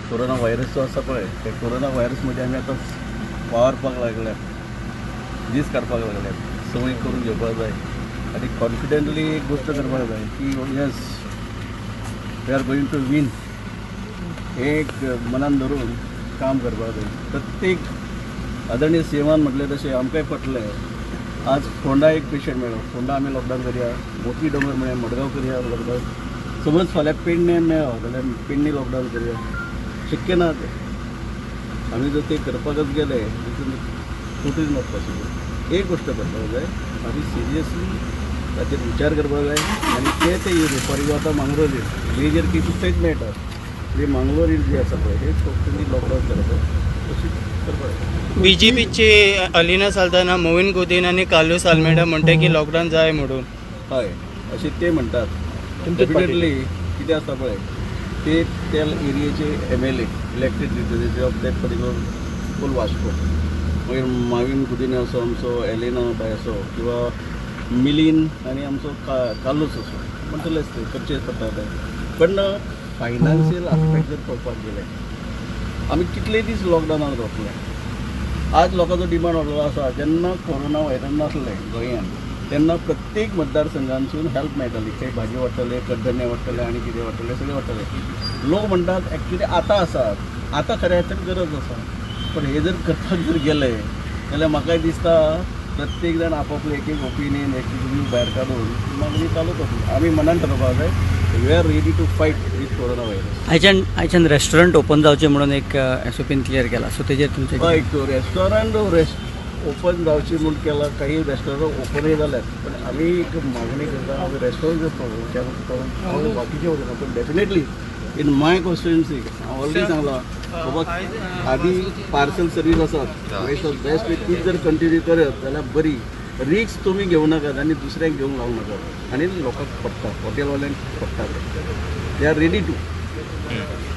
Corona virus जो आसा पळय त्या कोरोना व्हायरसमध्ये आमी आतां वावरपाक लागल्यात, दीस काडपाक लागल्यात, संवय करून घेवपाक जाय आनी कॉन्फिडेंटली एक गोश्ट करपाक जाय की yes we are going to win, हे एक मनान धरून काम करपाक जाय. प्रत्येक आदरणीय सीएमान म्हटलें तशें आमकांय पटलें. आज फोंडा एक पेशंट मेळ्ळो, फोंडा आमी लॉकडावन करया, मोती दोंगर म्हळ्या मडगांव करया लॉकडावन. समज फाल्यां पेडणे मेळ्ळो जाल्यार पेडणे लॉकडावन करया, शक्य ना तें. आमी जर ते करपाकच गेले टोटली नॉट पॉसिबल. एक गोश्ट करपाक जाय, आमी सिरियसली ताचेर विचार करपाक जाय आनी ते area for example Mangalore major cases थंयच मेळटा. म्हणजे मंगळूर जी आसा पळय हे टोटली लॉकडावन करप अशी करपाक जाय. बीजेपीचे अलिना साल्ताना, मोविन गुदीन आणि कालूस आल्मेडा म्हणते की लॉकडाऊन जाय म्हणून. हय अशें ते म्हणटात. डेफिनेटली कितें आसता पळय ते त्या एरियेचे MLA elected representative of that particular फूल वास्को, मागीर माविन गुदिन असो, आमचो एलिना बाय असो, किंवा मिलीन आनी आमचो कालूस असो म्हणटलेच ते करचेच पडटा. पण फायनान्शियल आस्पेक्ट जर पळोवपाक गेले आमी कितले दीस लॉकडावनार वतले. आज लोकांचो डिमांड वाडलो आसा. जेन्ना कोरोना व्हायरस नासलें गोंयांत तेन्ना प्रत्येक मतदारसंघांसून हेल्प मेळटाली. खंय भाजी वाडटले, कडधान्य वाडटले आनी कितें वाडटले सगळें वाडटले. लोक म्हणटात एक्चुली आतां आसात, आतां खऱ्या अर्थान गरज आसा. पण हे जर करपाक जर गेले जाल्यार म्हाकाय दिसता प्रत्येक जाण आपापलें एक एक ओपिनियन एक एक व्यू भायर काडून मागणी चालूच आसली. आमी मनान ठरवपाक जाय we are ready to fight with corona virus. आयच्यान रेस्टॉरंट ओपन जावचें म्हणून एक SOPन क्लियर केला, सो तेजेर तुमचें हय रेस्टॉरंट ओपन जावची म्हूण केला. काही रेस्टॉरंट ओपनय जाल्यात, पण आमी एक मागणी करता आमी रेस्टॉरंट जर बाकीचे वचना पण डेफिनेटली इन माय कॉन्स्टिट्युएन्सी हांव ऑलरेडी सांगलां बाबा आदी पार्सल सर्वीस आसात बेस्ट तीच जर कंटिन्यू करत जाल्यार बरी. रिक्स तुमी घेवं नाकात आनी दुसऱ्यांक घेवंक लावं नाकात आनी लोकांक पडटा, हॉटेलवाल्यांक पडटा. They are ready to